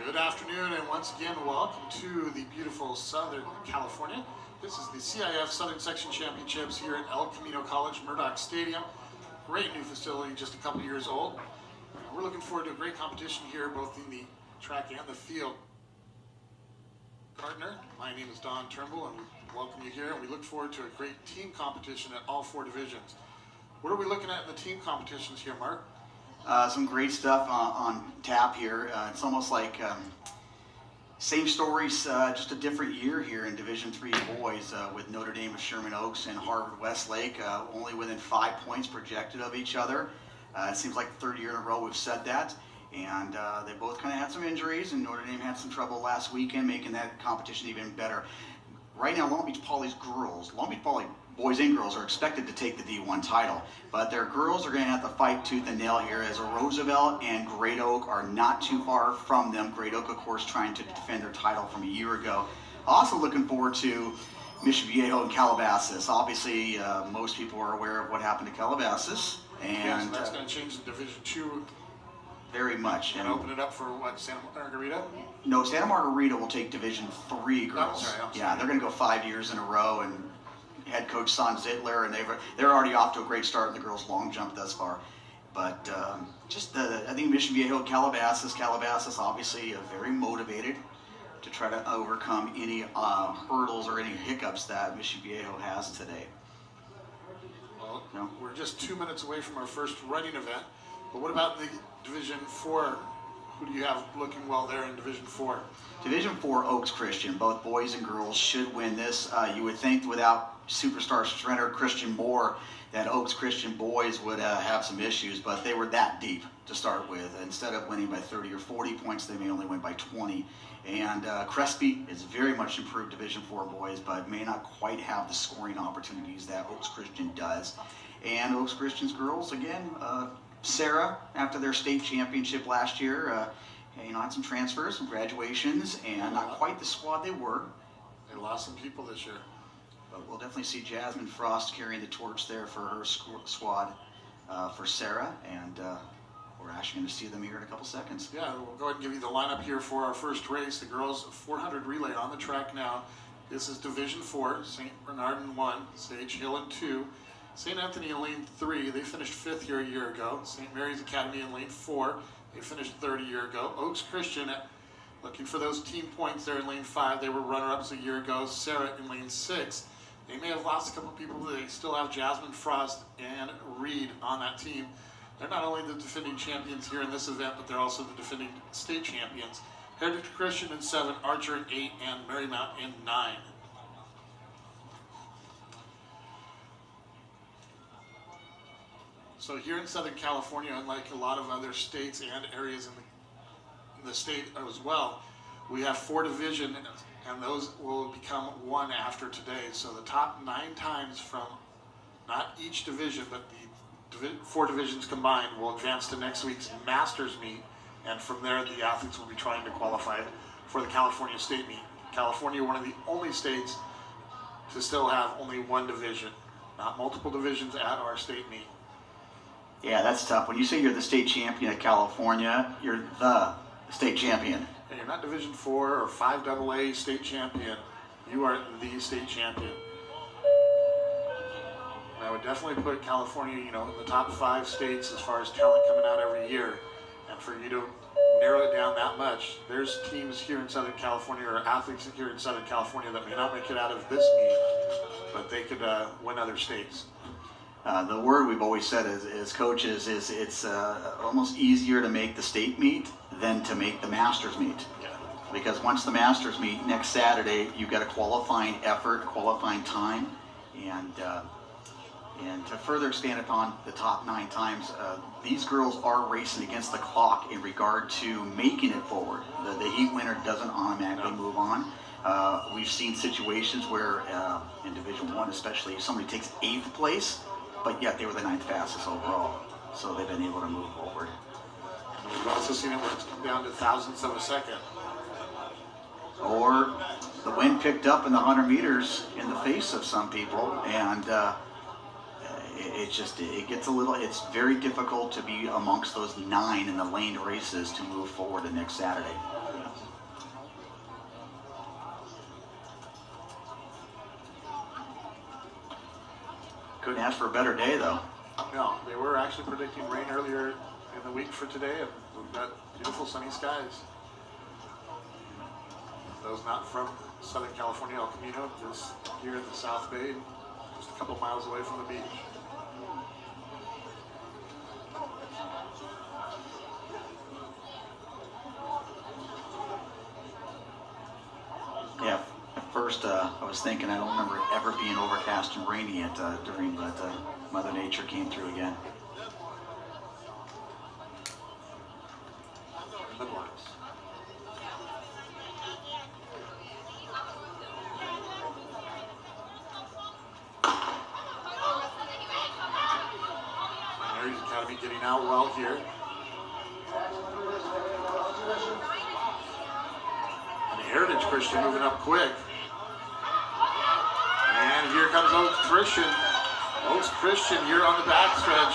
Good afternoon, and once again, welcome to the beautiful Southern California. This is the CIF Southern Section Championships here at El Camino College, Murdoch Stadium. Great new facility, just a couple years old. We're looking forward to a great competition here, both in the track and the field. Partner, my name is Don Turnbull, and we welcome you here, and we look forward to a great team competition at all four divisions. What are we looking at in the team competitions here, Mark? Some great stuff on tap here. It's almost like same stories, just a different year here in Division III boys with Notre Dame of Sherman Oaks and Harvard Westlake, only within 5 points projected of each other. It seems like the third year in a row we've said that. And they both kind of had some injuries, and Notre Dame had some trouble last weekend, making that competition even better. Right now, Long Beach Poly's girls, Long Beach Poly boys and girls are expected to take the D1 title, but their girls are going to have to fight tooth and nail here, as Roosevelt and Great Oak are not too far from them. Great Oak, of course, trying to defend their title from a year ago. Also looking forward to Mission Viejo and Calabasas. Obviously, most people are aware of what happened to Calabasas, and yeah, so that's going to change the Division II. Very much. And open it up for what, Santa Margarita? No, Santa Margarita will take Division III girls. Oh, sorry. Yeah, they're going to go 5 years in a row, and head coach Son Zittler, and they're already off to a great start in the girls' long jump thus far. But I think Mission Viejo, Calabasas obviously very motivated to try to overcome any hurdles or any hiccups that Mission Viejo has today. Well, no? We're just 2 minutes away from our first running event. But what about the Division IV? Who do you have looking well there in Division IV? Division IV, Oaks Christian. Both boys and girls should win this. You would think without superstar sprinter Christian Moore that Oaks Christian boys would have some issues, but they were that deep to start with. Instead of winning by 30 or 40 points, they may only win by 20. And Crespi is very much improved Division IV boys, but may not quite have the scoring opportunities that Oaks Christian does. And Oaks Christian's girls, again, Sarah, after their state championship last year, had some transfers, some graduations, and not quite the squad they were. They lost some people this year. But we'll definitely see Jasmine Frost carrying the torch there for her squad for Sarah, and we're actually going to see them here in a couple seconds. Yeah, we'll go ahead and give you the lineup here for our first race. The girls 400 relay on the track now. This is Division IV, St. Bernard in 1, Sage Hill in 2. St. Anthony in lane 3, they finished 5th here a year ago. St. Mary's Academy in lane 4, they finished 3rd a year ago. Oaks Christian, looking for those team points there in lane 5, they were runner-ups a year ago. Sarah in lane 6. They may have lost a couple people, but they still have Jasmine Frost and Reed on that team. They're not only the defending champions here in this event, but they're also the defending state champions. Heritage Christian in 7, Archer in 8, and Marymount in 9. So here in Southern California, unlike a lot of other states and areas in the state as well, we have 4 divisions, and those will become 1 after today. So the top 9 times from not each division, but the 4 divisions combined will advance to next week's Masters meet, and from there the athletes will be trying to qualify for the California State meet. California, one of the only states to still have only 1 division, not multiple divisions at our state meet. Yeah, that's tough. When you say you're the state champion of California, you're the state champion. And you're not Division IV or 5 AA state champion. You are the state champion. And I would definitely put California, in the top 5 states as far as talent coming out every year. And for you to narrow it down that much, there's teams here in Southern California or athletes here in Southern California that may not make it out of this meet, but they could win other states. The word we've always said as coaches is it's almost easier to make the state meet than to make the Masters meet. Yeah. Because once the Masters meet next Saturday, you've got a qualifying effort, qualifying time, and to further expand upon the top 9 times, these girls are racing against the clock in regard to making it forward. The heat winner doesn't automatically move on. We've seen situations where in Division I especially, somebody takes 8th place, but yet they were the 9th fastest overall. So they've been able to move forward. And we've also seen it where it's come down to thousandths of a second. Or the wind picked up in the 100 meters in the face of some people, and it's very difficult to be amongst those 9 in the lane races to move forward the next Saturday. ask for a better day, though. No, they were actually predicting rain earlier in the week for today, and we've got beautiful sunny skies. Those not from Southern California, El Camino, just here in the South Bay, just a couple miles away from the beach. Yeah, at first I was thinking, I don't remember it ever being overcast and rainy during, but Mother Nature came through again. The Blacks. Mary's Academy getting out well here. And Heritage Christian moving up quick. And here comes Oaks Christian. Oaks Christian here on the backstretch.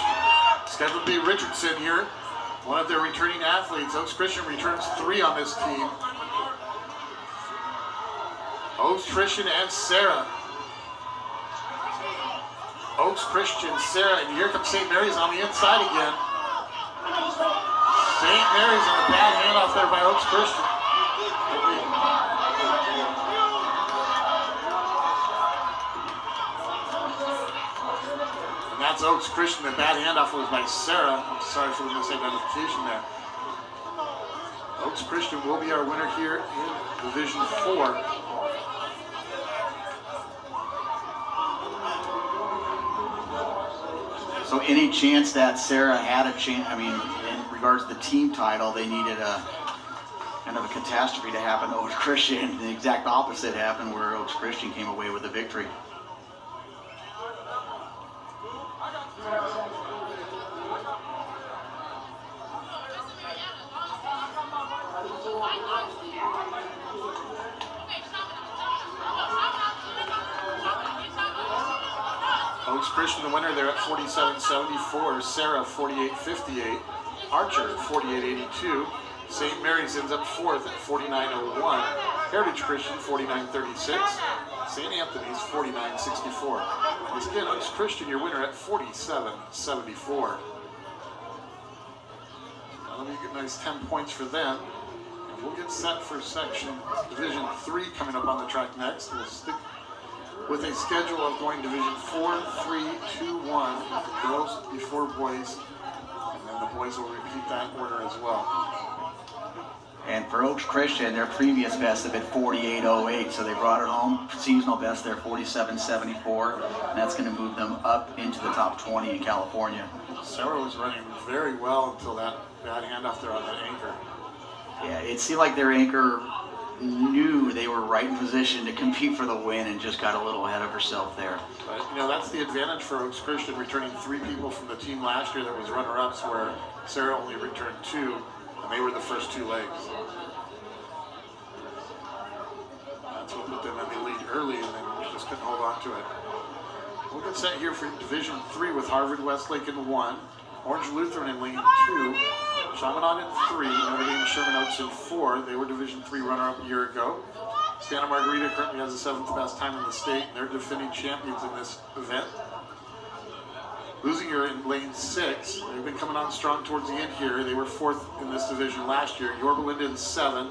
Scheduled to be Richardson here, one of their returning athletes. Oaks Christian returns 3 on this team. Oaks Christian and Sarah. Oaks Christian, Sarah, and here comes St. Mary's on the inside again. St. Mary's on a bad handoff there by Oaks Christian. And that's Oaks Christian. The bad handoff was by Sarah. I'm sorry for the misidentification there. Oaks Christian will be our winner here in Division 4. So any chance that Sarah had a chance, I mean, in regards to the team title, they needed a kind of a catastrophe to happen to Oaks Christian. The exact opposite happened where Oaks Christian came away with the victory. Oaks Christian, the winner there at 47.74. Sarah, 48.58. Archer, 48.82. St. Mary's ends up 4th at 49.01. Heritage Christian, 49.36. St. Anthony's, 49.64. Once again, Oaks Christian, your winner at 47.74. That'll be a nice 10 points for them. And we'll get set for section Division 3 coming up on the track next. We'll stick with a schedule of going Division 4, 3, 2, 1, girls before boys, and then the boys will repeat that order as well. And for Oaks Christian, their previous best had been 48.08, so they brought it home. Seasonal best there, 47.74, and that's going to move them up into the top 20 in California. Sarah was running very well until that bad handoff there on that anchor. Yeah, it seemed like their anchor knew they were right in position to compete for the win and just got a little ahead of herself there. But, you know, that's the advantage for Oaks Christian, returning 3 people from the team last year that was runner-ups, where Sarah only returned 2, and they were the first 2 legs. That's what put them in the lead early, and then just couldn't hold on to it. We'll get set here for Division 3 with Harvard Westlake in 1, Orange Lutheran in lane 2, Chaminade in 3, Notre Dame Sherman Oaks in 4. They were Division 3 runner-up a year ago. Santa Margarita currently has the 7th best time in the state, and they're defending champions in this event. Losing here in lane 6. They've been coming on strong towards the end here. They were 4th in this division last year. Yorba Linda in 7.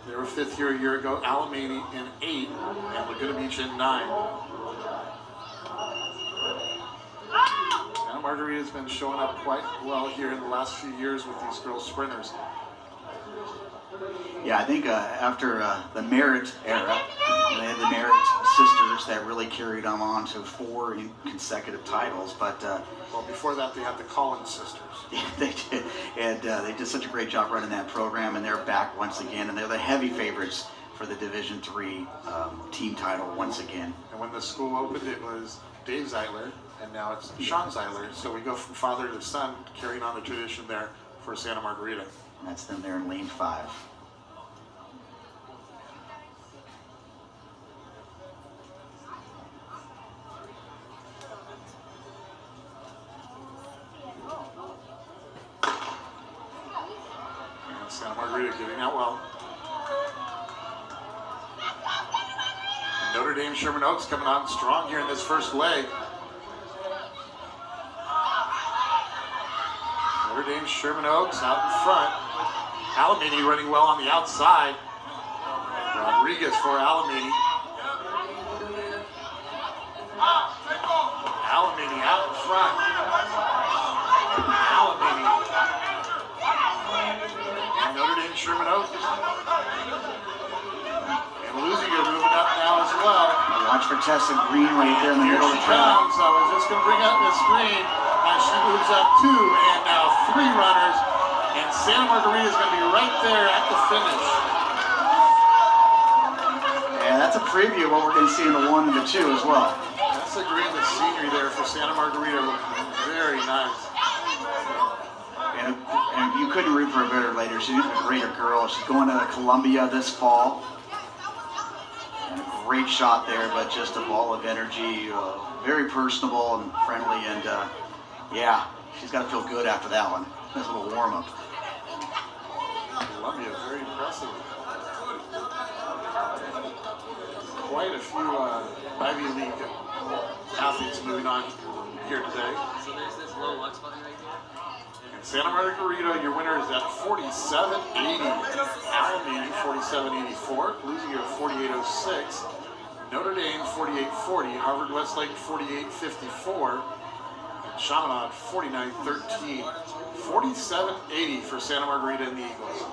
They were 5th here a year ago. Alamany in 8, and Laguna Beach in 9. Santa Margarita has been showing up quite well here in the last few years with these girls sprinters. Yeah, I think after the Merritt era, they had the Merritt sisters that really carried them on to 4 consecutive titles. But well, before that, they had the Collins sisters. Yeah, they did, and they did such a great job running that program, and they're back once again, and they're the heavy favorites for the Division 3 team title once again. And when the school opened, it was Dave Zeitler, and now it's Sean Zeitler. So we go from father to son, carrying on the tradition there for Santa Margarita. And that's them there in lane 5. And Santa Margarita getting out well. And Notre Dame Sherman Oaks coming on strong here in this first leg. Dame Sherman Oaks out in front. Alamany running well on the outside. Rodriguez for Alamany. Alamany out in front. Alamany. And Notre Dame Sherman Oaks. And Lusinger moving up now as well. Watch for Tessa Green right there in the Here middle of she the track. comes. I was just going to bring up the screen. As she moves up 2 and now 3 runners. And Santa Margarita is going to be right there at the finish. Yeah, that's a preview of what we're going to see in the 1 and the 2 as well. Tessa Green, the scenery there for Santa Margarita, looking very nice. And you couldn't root for a better later. She's a greater girl. She's going to Columbia this fall. And a great shot there, but just a ball of energy. Very personable and friendly. And yeah, she's got to feel good after that one. Nice little warm-up. Columbia, very impressive. Quite a few Ivy League athletes moving on here today. So there's this low lux button right here. And Santa Margarita, your winner is at 47.80. Alamany 47.84. Lusinger 48.06. Notre Dame 48.40. Harvard Westlake 48.54. And Chaminade 49.13. 47.80 for Santa Margarita and the Eagles.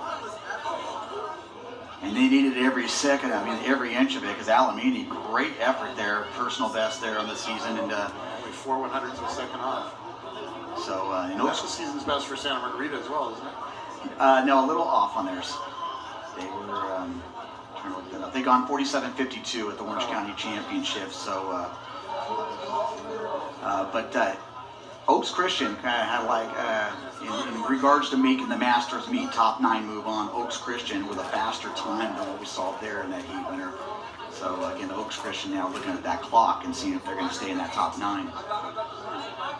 And they needed every second, I mean, every inch of it, because Alamany, great effort there, personal best there on the season. And Only 4 100s a second off. so, That's the season's best for Santa Margarita as well, isn't it? no, a little off on theirs. They were, trying to look that up. They gone 47-52 at the Orange County Championship. So, but Oaks Christian kind of had like, in regards to making the Masters meet top 9 move on, Oaks Christian with a faster time than what we saw there in that heat winner. So again, Oaks Christian now looking at that clock and seeing if they're going to stay in that top 9.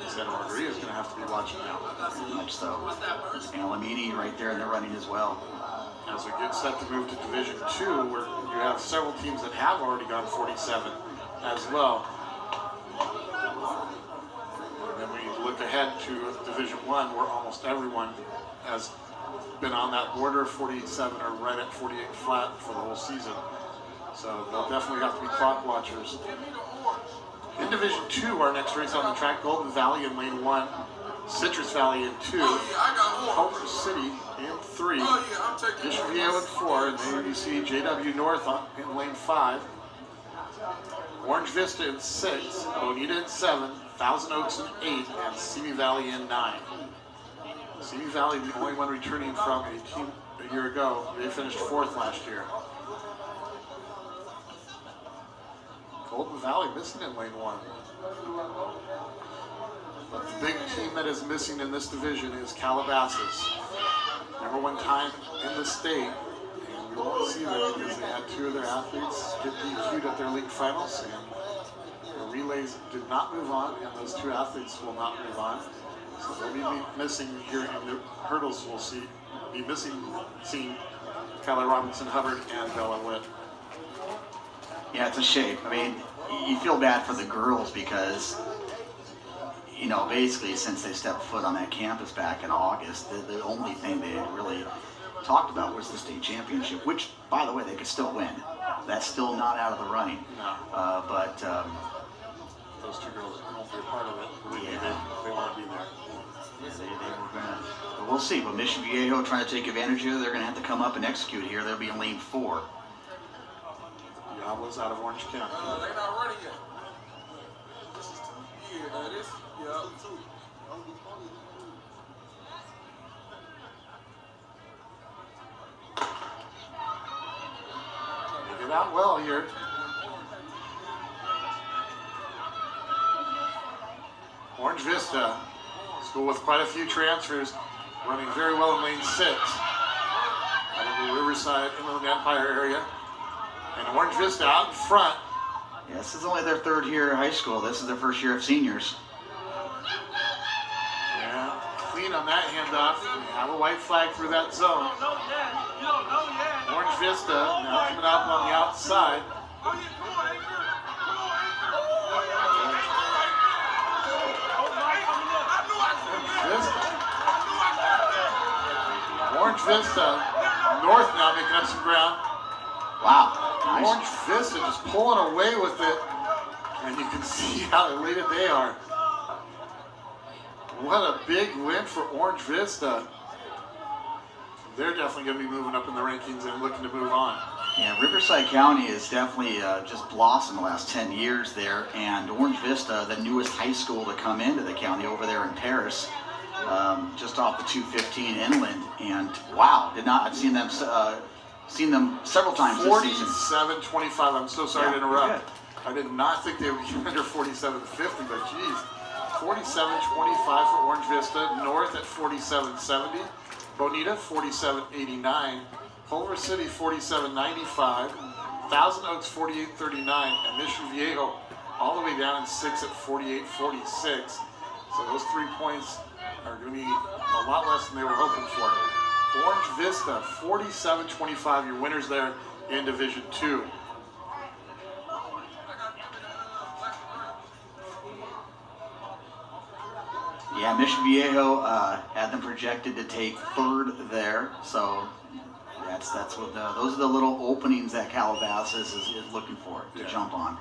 Santa Margarita is going to have to be watching now. Very much so. And Alamany right there in the running as well. As we get set to move to Division 2, where you have several teams that have already gone 47 as well. And then we look ahead to Division 1, where almost everyone has been on that border of 47 or right at 48 flat for the whole season. So they'll definitely have to be clock watchers. In Division 2, our next race on the track, Golden Valley in lane 1, Citrus Valley in 2, Culver City in 3, Mission Viejo in 4, and there you see JW North in lane 5, Orange Vista in 6, Bonita in 7, Thousand Oaks in 8, and Simi Valley in 9. Simi Valley, the only one returning from a team a year ago. They finished 4th last year. Golden Valley missing in lane 1. But the big team that is missing in this division is Calabasas. Number 1 time in the state. And we won't see them because they had 2 of their athletes get DQ'd at their league finals. And the relays did not move on, and those 2 athletes will not move on. So they'll be missing here in the hurdles. We'll be missing seeing Kyler Robinson Hubbard and Bella Witt. Yeah, it's a shame. I mean, you feel bad for the girls because, you know, basically since they stepped foot on that campus back in August, the only thing they had really talked about was the state championship, which, by the way, they could still win. That's still not out of the running. No. But Those 2 girls won't be a part of it. Yeah. They want to be there. yeah, they were gonna. But we'll see. But Mission Viejo trying to take advantage of it. They're going to have to come up and execute here. They'll be in lane 4. Diablos out of Orange County. They not running yet. This is 2 years. This, yeah, 2. They get out well here. Orange Vista, school with quite a few transfers, running very well in lane 6. Out of the Riverside Inland Empire area. And Orange Vista out in front. Yeah, this is only their 3rd year of high school. This is their 1st year of seniors. Yeah, clean on that handoff. We have a white flag through that zone. Orange Vista now coming up on the outside. Orange Vista Vista North now making up some ground. Wow, nice. Orange Vista just pulling away with it. And you can see how elated they are. What a big win for Orange Vista. They're definitely going to be moving up in the rankings and looking to move on. Yeah, Riverside County has definitely just blossomed the last 10 years there, and Orange Vista, the newest high school to come into the county over there in Paris, just off the 215 inland, and wow, I've seen them several times this season. 47-25. I'm so sorry to Yeah, interrupt. good. I did not think they would get under 47-50, but geez, 47-25 for Orange Vista. North at 47-70. Bonita 47-89. Culver City 47-95. Thousand Oaks 48-39, and Mission Viejo all the way down in 6 at 48-46. So those 3 points are going to be a lot less than they were hoping for. Orange Vista 47-25, your winners there in Division 2. Yeah, Mission Viejo had them projected to take third there, so that's what those are the little openings that Calabasas is looking for to jump on.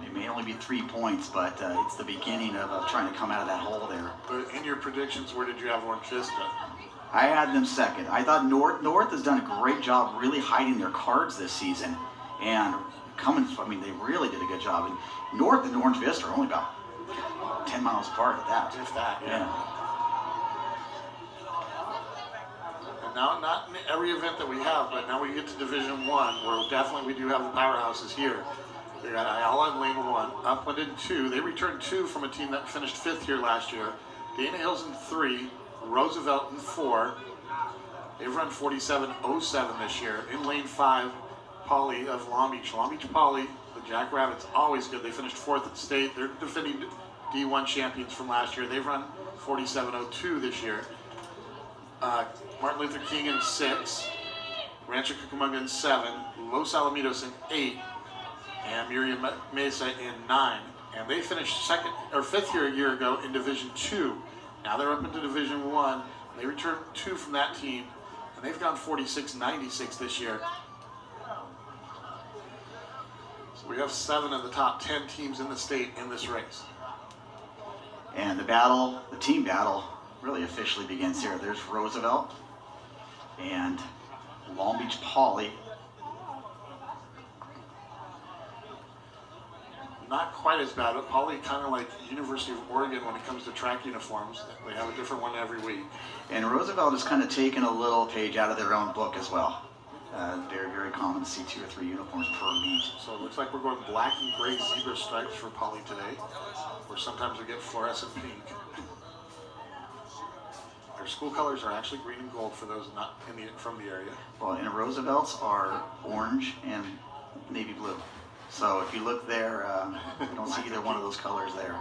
It may only be 3 points, but it's the beginning of trying to come out of that hole there. But in your predictions, where did you have Orange Vista? I had them second. I thought North has done a great job really hiding their cards this season, and they really did a good job. And North and Orange Vista are only about 10 miles apart at that. If that, Yeah. And now, not in every event that we have, but now we get to Division 1, where definitely we do have the powerhouses here. We got Ayala in Lane 1, Upland in 2. They returned 2 from a team that finished 5th here last year. Dana Hills in 3, Roosevelt in 4. They've run 47.07 this year. In Lane 5, Poly of Long Beach. Long Beach Poly, the Jackrabbits, always good. They finished 4th at state. They're defending D1 champions from last year. They've run 47.02 this year. Martin Luther King in 6, Rancho Cucamonga in 7, Los Alamitos in 8, and Miriam Mesa in 9. And they finished 5th here a year ago in Division 2. Now they're up into Division 1. They returned 2 from that team, and they've gone 46.96 this year. So we have 7 of the top 10 teams in the state in this race. And the team battle, really officially begins here. There's Roosevelt and Long Beach Poly. Not quite as bad, but Poly kind of like University of Oregon when it comes to track uniforms. They have a different one every week. And Roosevelt has kind of taken a little page out of their own book as well. Very, very common to see 2 or 3 uniforms per meet. So it looks like we're going black and gray zebra stripes for Poly today, or sometimes we get fluorescent pink. Their school colors are actually green and gold for those not from the area. Well, and Roosevelt's are orange and navy blue. So if you look there, you don't see either one of those colors there.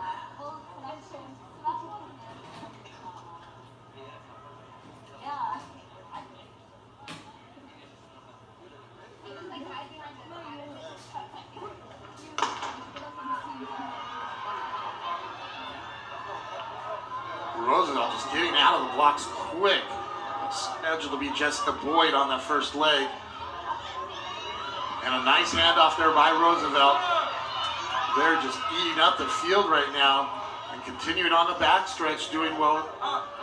Roosevelt just getting out of the blocks quick. It's scheduled to be Jessica Boyd on that first leg. And a nice handoff there by Roosevelt. They're just eating up the field right now and continuing on the backstretch, doing well.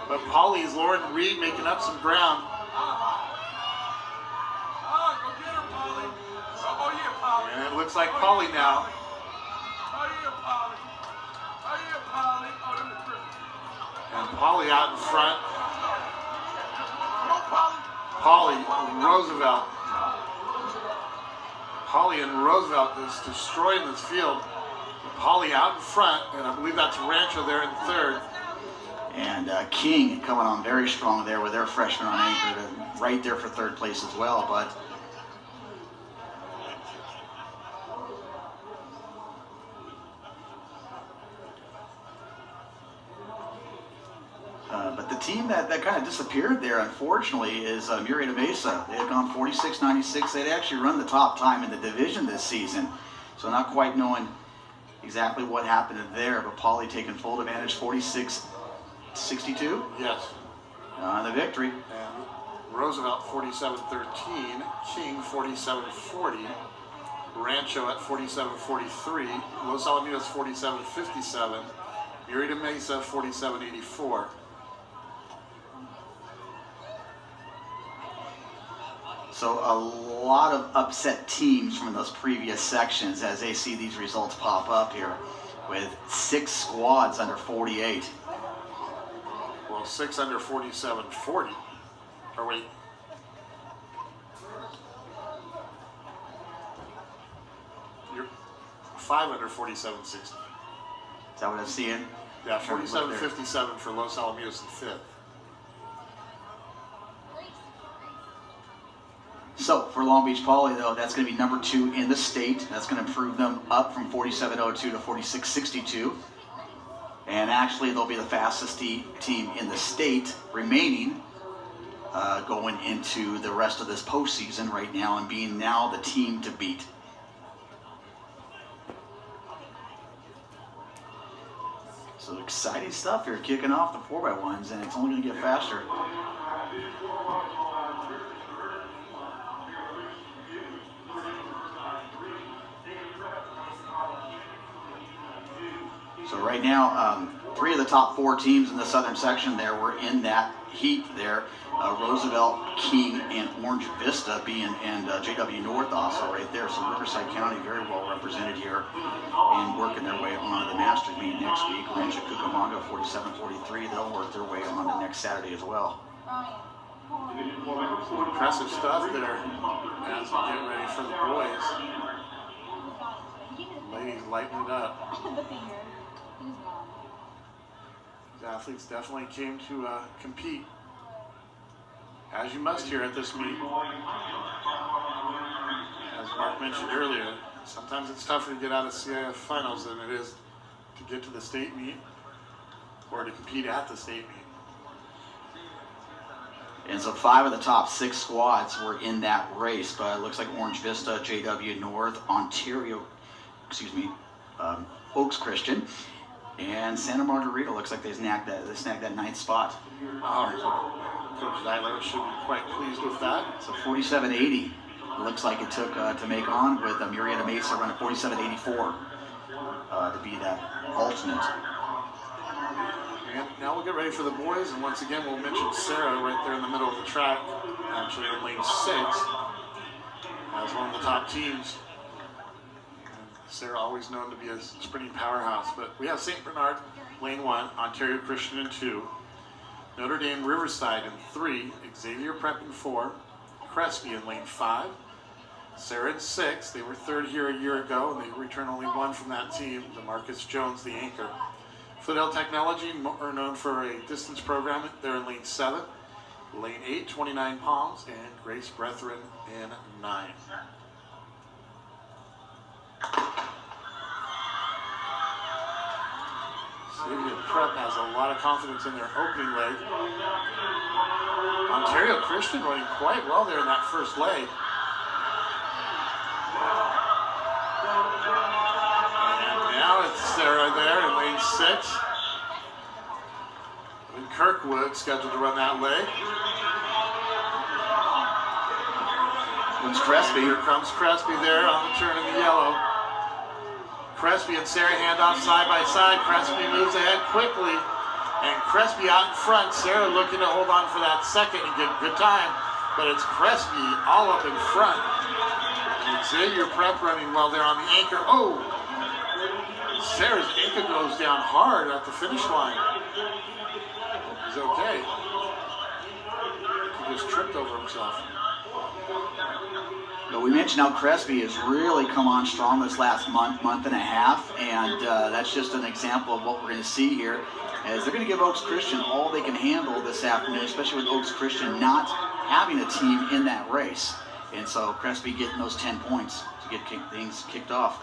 But Poly's Lauren Reed making up some ground. And it looks like Poly now. And Poly out in front. Poly, Roosevelt. Poly and Roosevelt is destroying this field. Poly out in front, and I believe that's Rancho there in 3rd. And King coming on very strong there with their freshman on anchor, right there for 3rd place as well. But the team that kind of disappeared there, unfortunately, is Murrieta Mesa. They had gone 46.96. They'd actually run the top time in the division this season. So not quite knowing exactly what happened there, but Poly taking full advantage, 46.62. Yes. The victory. And Roosevelt 47-13, King 47-40, Rancho at 47-43, Los Alamitos 47-57, Murrieta Mesa 47-84. So a lot of upset teams from those previous sections as they see these results pop up here with 6 squads under 48. Well, 6 under 47-40. Or wait. You're 5 under 47-60. Is that what I'm seeing? Yeah, 47-57 for Los Alamitos in 5th. So for Long Beach Poly, though, that's going to be number 2 in the state. That's going to improve them up from 47.02 to 46.62. And actually, they'll be the fastest team in the state remaining going into the rest of this postseason right now and being now the team to beat. So exciting stuff here, kicking off the 4x1s, and it's only going to get faster. So right now, 3 of the top 4 teams in the southern section there were in that heat there. Roosevelt, King, and Orange Vista and JW North also right there. So Riverside County very well represented here and working their way on to the Masters meet next week. Rancho Cucamonga 47-43. They'll work their way on to next Saturday as well. Impressive stuff there as we get ready for the boys. Ladies lighting it up. These athletes definitely came to compete, as you must here at this meet. As Mark mentioned earlier, sometimes it's tougher to get out of CIF finals than it is to get to the state meet or to compete at the state meet. And so 5 of the top 6 squads were in that race, but it looks like Orange Vista, JW North, Oaks Christian, and Santa Margarita looks like they snagged that 9th spot. Coach Zyler should be quite pleased with that. So 47.80 looks like it took to make on with Murrieta Mesa running 47.84 to be that ultimate. And now we'll get ready for the boys, and once again we'll mention Sarah right there in the middle of the track, actually in lane 6, as one of the top teams. Sarah always known to be a sprinting powerhouse, but we have St. Bernard, lane 1, Ontario Christian in 2, Notre Dame Riverside in 3, Xavier Prep in 4, Crespi in lane 5, Sarah in 6. They were 3rd here a year ago, and they returned only 1 from that team, DeMarcus Jones, the anchor. Foothill Technology are known for a distance program. They're in lane 7, lane 8, 29 Palms, and Grace Brethren in 9. Xavier Prep has a lot of confidence in their opening leg. Ontario Christian running quite well there in that first leg. And now it's Sarah there in lane 6. And Kirkwood scheduled to run that leg. It's Crespi. Here comes Crespi there on the turn in the yellow. Crespi and Sarah hand off side by side. Crespi moves ahead quickly, and Crespi out in front. Sarah looking to hold on for that second and get good time, but it's Crespi all up in front. And Xavier Prep running well there on the anchor. Oh, Sarah's anchor goes down hard at the finish line. He's okay. He just tripped over himself. But we mentioned how Crespi has really come on strong this last month and a half, and that's just an example of what we're going to see here, as they're going to give Oaks Christian all they can handle this afternoon, especially with Oaks Christian not having a team in that race. And so Crespi getting those 10 points to get things kicked off.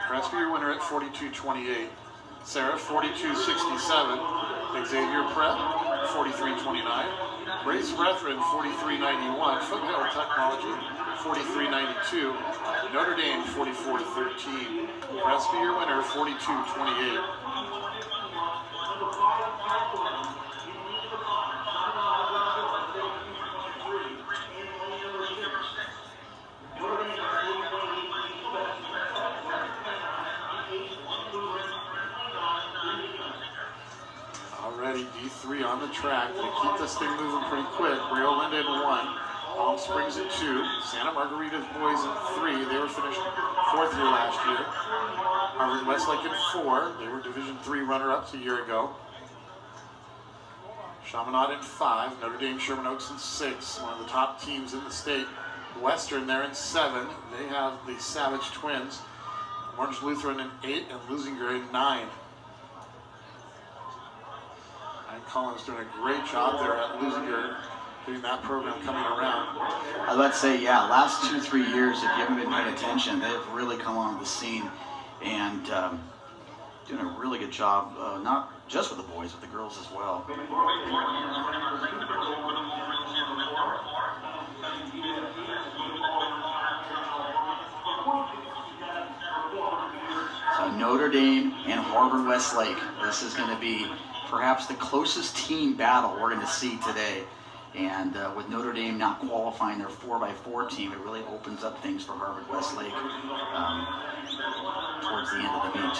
Crespi, your winner at 42.28. Sarah, 42.67. Xavier Prep, 43.25. 43.29. Grace Brethren, 43.91. Foothill Technology, 43.92. Notre Dame, 44.13. Presby, your winner, 42.28. Already D3 on the track. They keep this thing moving pretty quick. Rio Linda in 1. Palm Springs in 2. Santa Margarita's boys in 3. They were finished 4th here last year. Harvard Westlake in 4. They were Division 3 runner-ups a year ago. Chaminade in 5. Notre Dame Sherman Oaks in 6. One of the top teams in the state. Western there in 7. They have the Savage Twins. Orange Lutheran in 8 and Lusinger in 9. And Collins doing a great job there at Lusinger, getting that program coming around. I was about to say, yeah, last 2-3 years, if you haven't been paying attention, they've really come onto the scene and doing a really good job, not just with the boys, but the girls as well. So Notre Dame and Harvard Westlake, this is going to be perhaps the closest team battle we're going to see today. And with Notre Dame not qualifying their 4x4 team, it really opens up things for Harvard Westlake towards the end of the meet.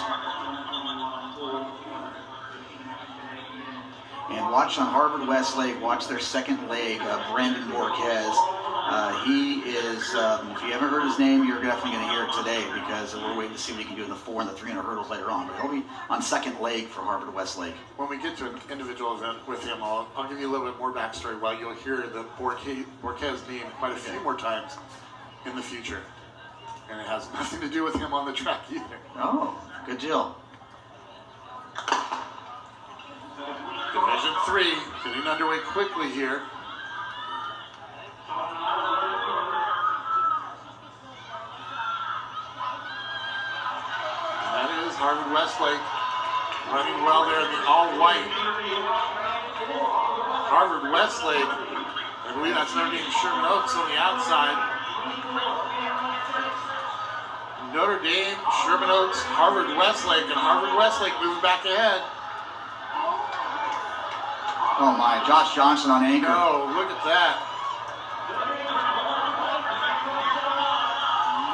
And watch on Harvard Westlake, watch their second leg, Brandon Borquez. He is, if you haven't heard his name, you're definitely going to hear it today because we're waiting to see what he can do in the 4 and the 300 hurdles later on. But he'll be on second leg for Harvard Westlake. When we get to an individual event with him, I'll give you a little bit more backstory while you'll hear the Borquez name quite a few more times in the future. And it has nothing to do with him on the track either. Oh, good deal. Division 3 getting underway quickly here. And that is Harvard Westlake running well there in the all-white. Harvard Westlake, I believe that's Notre Dame Sherman Oaks on the outside. Notre Dame, Sherman Oaks, Harvard Westlake, and Harvard Westlake moving back ahead. Oh my, Josh Johnson on anchor. No, look at that.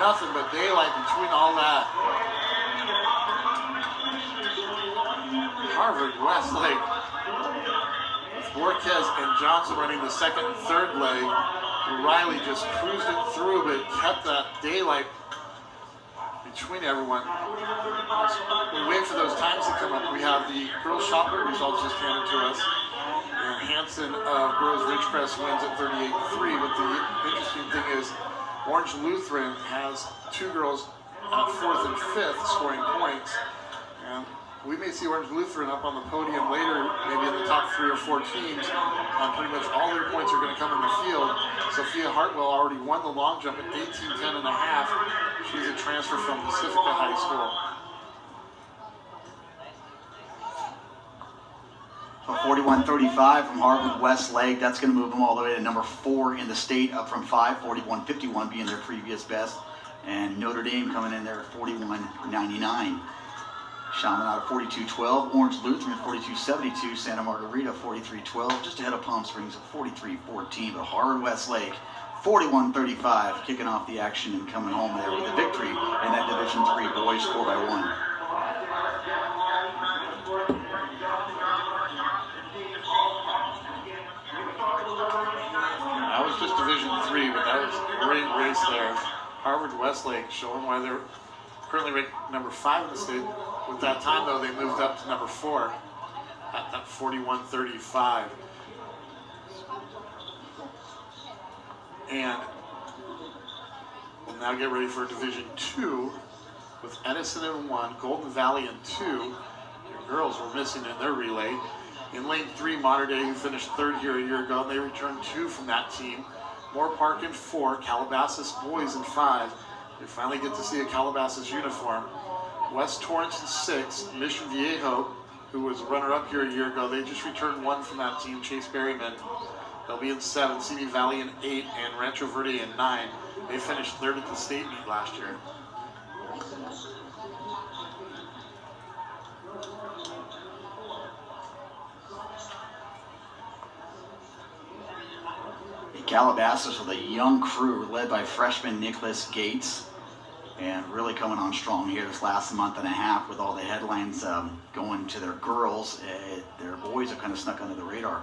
Nothing but daylight between all that. Harvard Westlake with Borquez and Johnson running the second and third leg. Riley just cruised it through but kept that daylight between everyone. We wait for those times to come up. We have the girls' shot put results just handed to us. And Hanson of Burroughs Ridgecrest wins at 38-3. But the interesting thing is Orange Lutheran has 2 girls at 4th and 5th scoring points. And we may see Orange Lutheran up on the podium later, maybe in the top 3 or 4 teams. Pretty much all their points are going to come in the field. Sophia Hartwell already won the long jump at 18:10.5. She's a transfer from Pacifica High School. 41-35 from Harvard Westlake. That's going to move them all the way to number 4 in the state, up from 5. 41-51 being their previous best. And Notre Dame coming in there at 41-99. Chaminade 42-12. Orange Lutheran 42-72. Santa Margarita 43-12. Just ahead of Palm Springs at 43-14. But Harvard Westlake 41-35 kicking off the action and coming home there with a victory in that Division 3 boys 4x1. That was just Division 3, but that was a great race there. Harvard Westlake showing why they're currently ranked number 5 in the state. With that time, though, they moved up to number 4 at that 41-35. And we'll now get ready for Division 2 with Edison in 1, Golden Valley in 2. Your girls were missing in their relay. In lane 3, Mater Dei, who finished 3rd here a year ago, and they returned 2 from that team. Moore Park in 4, Calabasas boys in 5. They finally get to see a Calabasas uniform. West Torrance in 6, Mission Viejo who was runner-up here a year ago. They just returned 1 from that team, Chase Berryman. They'll be in 7, Simi Valley in 8, and Rancho Verde in 9. They finished 3rd at the state meet last year. Calabasas with a young crew led by freshman Nicholas Gates, and really coming on strong here this last month and a half with all the headlines going to their girls. Their boys have kind of snuck under the radar.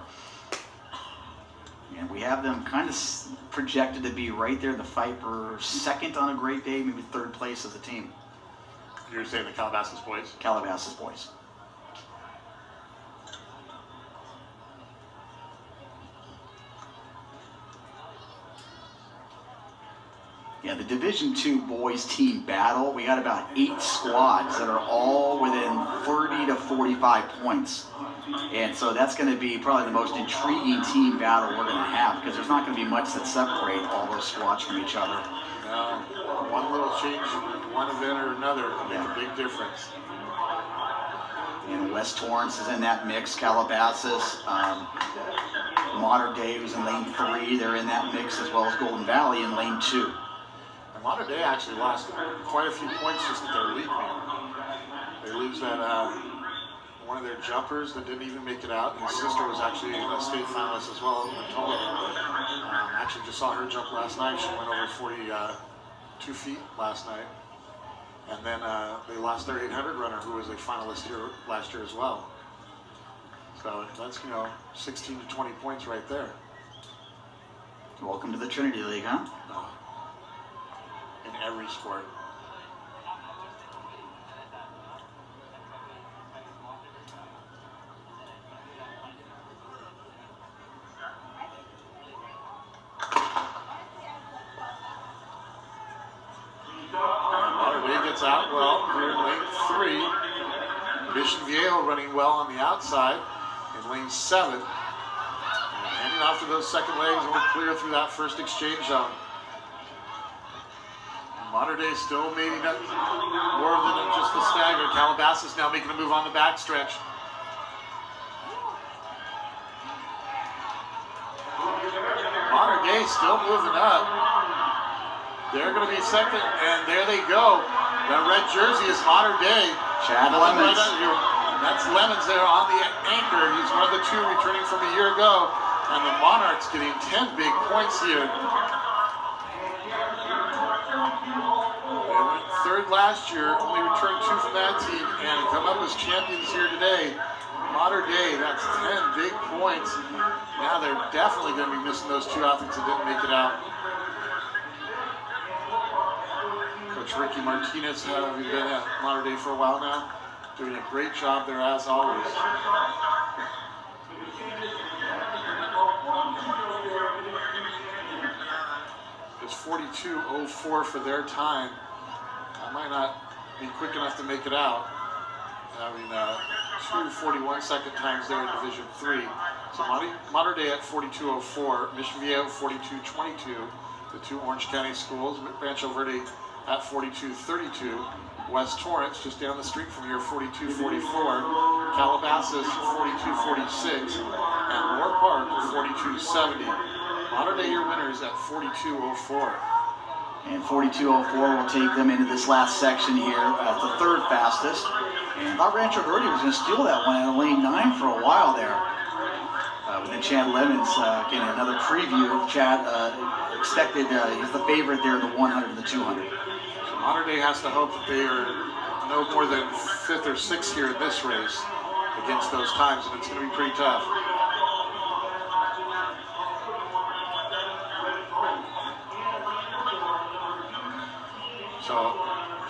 And we have them kind of projected to be right there in the fight for 2nd on a great day, maybe 3rd place as a team. You're saying the Calabasas boys? Calabasas boys. Yeah, the Division II boys team battle, we got about 8 squads that are all within 30 to 45 points. And so that's going to be probably the most intriguing team battle we're going to have, because there's not going to be much that separate all those squads from each other. No, one little change in one event or another can make a big difference. And West Torrance is in that mix, Calabasas, Modern Day who's in lane 3, they're in that mix, as well as Golden Valley in lane 2. And Modern Day actually lost quite a few points just at their league meet. They lose that one of their jumpers that didn't even make it out. His sister was actually a state finalist as well. Actually just saw her jump last night. She went over 42 feet last night. And then they lost their 800 runner, who was a finalist here last year as well. So that's, 16 to 20 points right there. Welcome to the Trinity League, huh? In every sport. Gets out well here in lane 3. Mission Viejo running well on the outside in lane 7. And handing off to those second legs, and we're clear through that first exchange zone. Modern Day still making up more than just the stagger. Calabasas now making a move on the backstretch. Modern Day still moving up. They're going to be second, and there they go. That red jersey is Modern Day. Chad Lemons. That's Lemons there on the anchor. He's one of the 2 returning from a year ago. And the Monarchs getting 10 big points here. They went 3rd last year, only returned 2 from that team, and come up as champions here today. Modern Day, that's 10 big points. Now they're definitely going to be missing those 2 athletes that didn't make it out. Coach Ricky Martinez, having been at Modern Day for a while now, doing a great job there as always. It's 42:04 for their time. I might not be quick enough to make it out. Having 2:41 second times there in Division 3. So Modern Day at 42:04, Mission Viejo 42:22, the 2 Orange County schools. Rancho Verde at 42:32, West Torrance just down the street from here 42:44, Calabasas 42:46, and Moore Park 42:70. Modern Day your winners at 42:04. And 42:04 will take them into this last section here at the 3rd fastest. And I thought Rancho Verde was going to steal that one in lane 9 for a while there. With then Chad Lemons getting another preview of Chad. Expected, he's the favorite there, the 100 and the 200. So Modern Day has to hope that they are no more than 5th or 6th here in this race against those times, and it's going to be pretty tough. So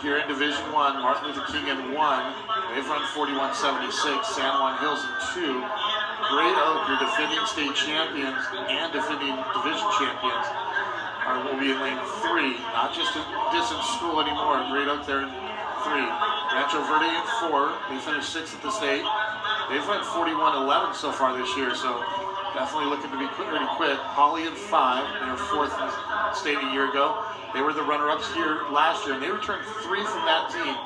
here in Division 1, Martin Luther King in 1. They've run 41:76. San Juan Hills in 2. Great Oak, your defending state champions and defending division champions, will be in lane 3. Not just a distance school anymore. Great Oak there in 3. Rancho Verde in 4. They finished 6th at the state. They've run 41:11 so far this year, so definitely looking to be pretty quick. Holly in 5. They were 4th in the state a year ago. They were the runner-ups here last year, and they returned 3 from that team.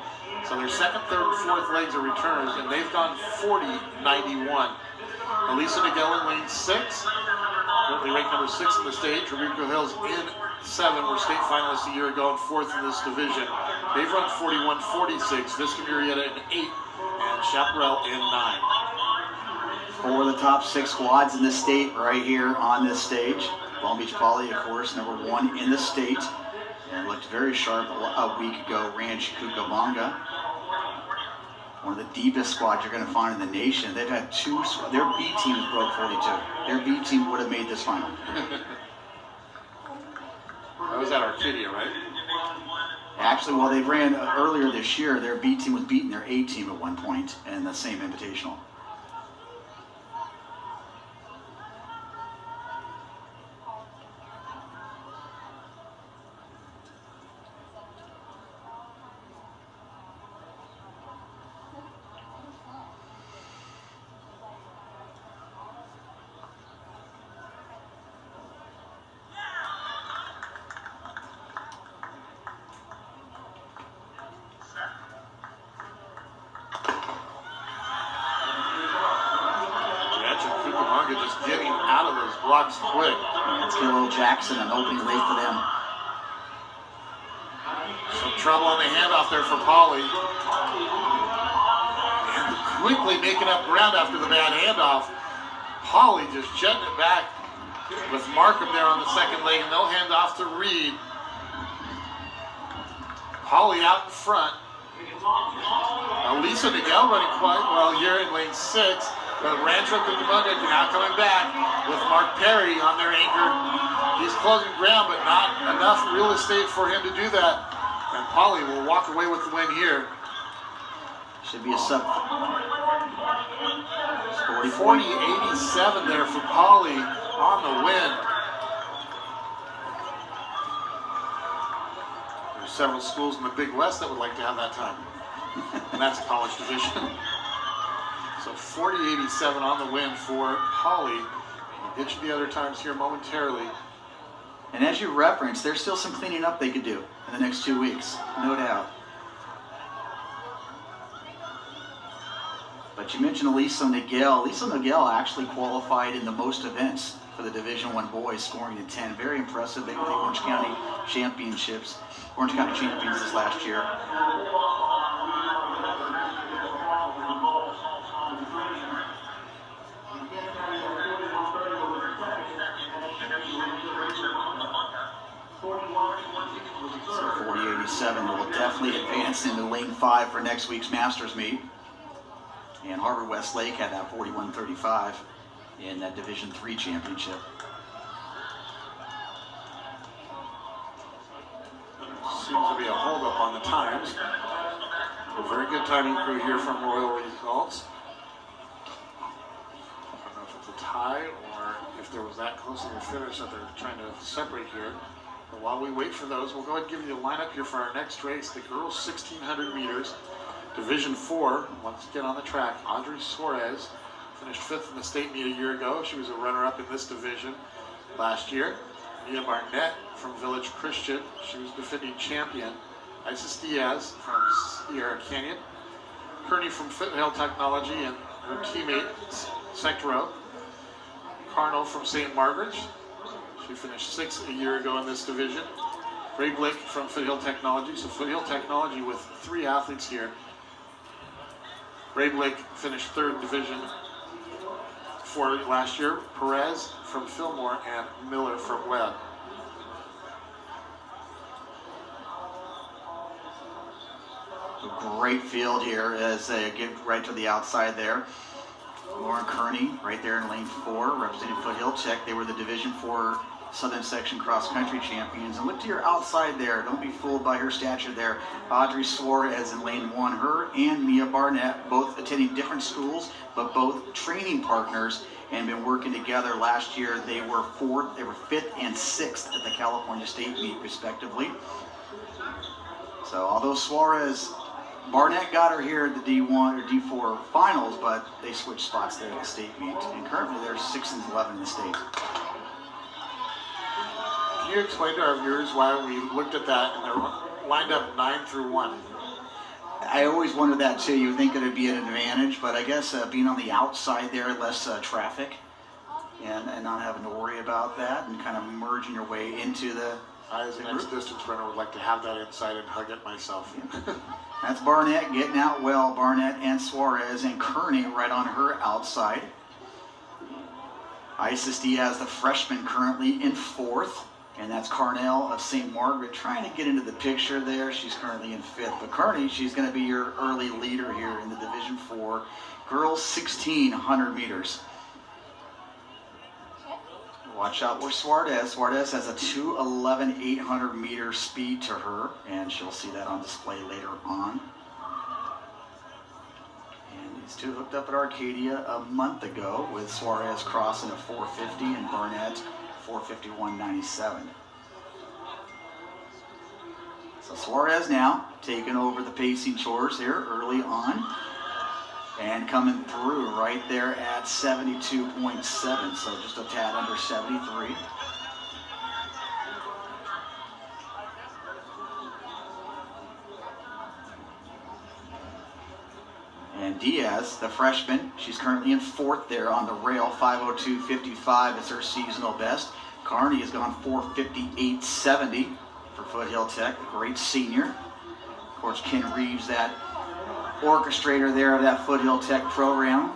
So their second, third, and fourth legs are returners, and they've gone 40-91. Elisa Niguel in lane 6, currently ranked number 6 in the state. Roberto Hills in 7, were state finalists a year ago and 4th in this division. They've run 41-46. Visca Murrieta in 8, and Chaparral in 9. 4 of the top 6 squads in the state right here on this stage. Long Beach Poly, of course, number 1 in the state. And looked very sharp a week ago. Ranch Cucamonga. One of the deepest squads you're going to find in the nation. They've had 2, their B teams broke 42. Their B team would have made this final. That was at Arcadia, right? Actually, well, they ran earlier this year. Their B team was beating their A team at one point in the same invitational. Just getting out of those blocks quick. Let's get a little Jackson, an opening late for them. Some trouble on the handoff there for Polly. And quickly making up ground after the bad handoff. Polly just jetting it back with Markham there on the second leg. No handoff to Reed. Polly out in front. Elisa Niguel running quite well here in lane 6. But Rancho Cucamonga now coming back with Mark Perry on their anchor. He's closing ground, but not enough real estate for him to do that. And Polly will walk away with the win here. Should be a sub. 40-87 there for Polly on the win. There's several schools in the Big West that would like to have that time. And that's a college division. So 40-87 on the win for Polly. We'll get you the other times here momentarily. And as you referenced, there's still some cleaning up they could do in the next 2 weeks, no doubt. But you mentioned Elisa Niguel. Elisa Niguel actually qualified in the most events for the Division I boys, scoring in 10. Very impressive. They were the Orange County champions this last year. So 40-87 will definitely advance into lane 5 for next week's Masters meet. And Harvard Westlake had that 41-35 in that Division III championship. Seems to be a holdup on the times. A very good timing crew here from Royal Results. I don't know if it's a tie or if there was that close to the finish that they're trying to separate here. But while we wait for those, we'll go ahead and give you the lineup here for our next race, the girls 1600 meters, Division 4. Once again on the track, Audrey Suarez finished 5th in the state meet a year ago. She was a runner-up in this division last year. Mia Barnett from Village Christian, she was defending champion. Isis Diaz from Sierra Canyon. Kearney from Foothill Technology and her teammate, Sectoro. Carnell from St. Margaret's. She finished 6th a year ago in this division. Ray Blick from Foothill Technology. So Foothill Technology with 3 athletes here. Ray Blick finished 3rd Division 4 last year. Perez from Fillmore and Miller from Webb. A great field here as they get right to the outside there. Lauren Kearney right there in lane 4, representing Foothill Tech. They were the Division 4 Southern Section Cross Country champions. And look to your outside there. Don't be fooled by her stature there. Audrey Suarez in lane 1. Her and Mia Barnett, both attending different schools, but both training partners and been working together. Last year they were 5th and 6th at the California State meet, respectively. So although Barnett got her here at the D1 or D4 finals, but they switched spots there at the state meet. And currently they're 6 and 11 in the state. Can you explain to our viewers why we looked at that and they're lined up 9 through 1? I always wondered that too. You would think it would be an advantage, but I guess being on the outside there, less traffic, and not having to worry about that, and kind of merging your way into the. I, as an ex-distance runner, would like to have that inside and hug it myself. That's Barnett getting out well. Barnett and Suarez, and Kearney right on her outside. Isis Diaz, the freshman, currently in 4th. And that's Carnell of St. Margaret trying to get into the picture there. She's currently in 5th. But Kearney, she's going to be your early leader here in the Division 4 girls 1600 meters. Watch out for Suarez. Suarez has a 2:11 800 meter speed to her, and she'll see that on display later on. And these two hooked up at Arcadia a month ago with Suarez crossing a 450 and Barnett 451.97. So Suarez now taking over the pacing chores here early on. And coming through right there at 72.7, so just a tad under 73. And Diaz, the freshman, she's currently in 4th there on the rail. 5:02.55 is her seasonal best. Kearney has gone 4:58.70 for Foothill Tech, a great senior. Of course, Ken Reeves, that orchestrator there of that Foothill Tech program.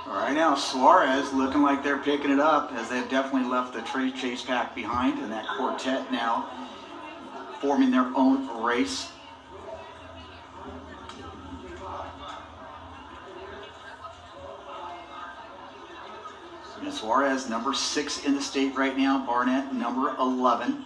All right, now Suarez looking like they're picking it up, as they've definitely left the Chase pack behind, and that quartet now forming their own race. And Suarez, number 6 in the state right now. Barnett, number 11.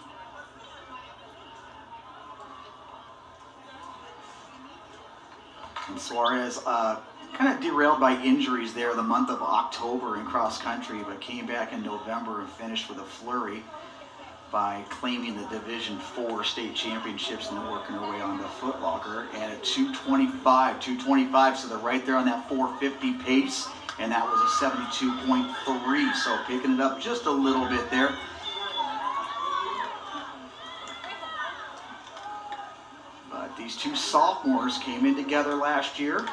And Suarez kind of derailed by injuries there the month of October in cross country, but came back in November and finished with a flurry by claiming the Division 4 state championships and then working her way on the Foot Locker. And at 225, so they're right there on that 450 pace, and that was a 72.3, so picking it up just a little bit there. But these two sophomores came in together last year,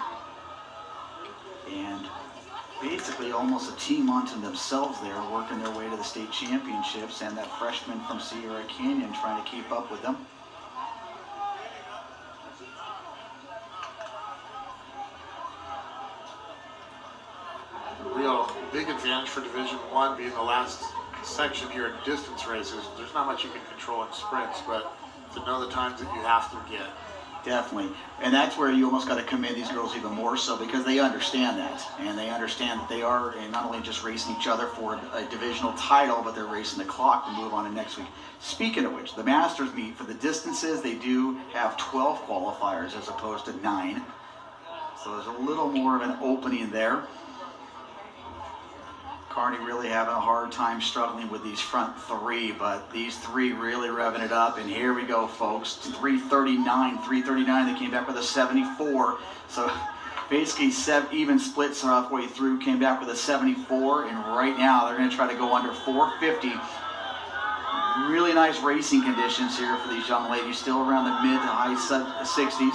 and basically almost a team unto themselves there, working their way to the state championships, and that freshman from Sierra Canyon trying to keep up with them. Real big advantage for Division 1 being the last section here in distance races. There's not much you can control in sprints, but to know the times that you have to get. Definitely. And that's where you almost got to commend these girls even more so, because they understand that. And they understand that they are not only just racing each other for a divisional title, but they're racing the clock to move on to next week. Speaking of which, the Masters meet for the distances, they do have 12 qualifiers as opposed to 9. So there's a little more of an opening there. Kearney really having a hard time struggling with these front 3, but these 3 really revving it up. And here we go, folks. 339. They came back with a 74. So basically even splits halfway through, came back with a 74. And right now they're going to try to go under 450. Really nice racing conditions here for these young ladies, still around the mid to high 60s.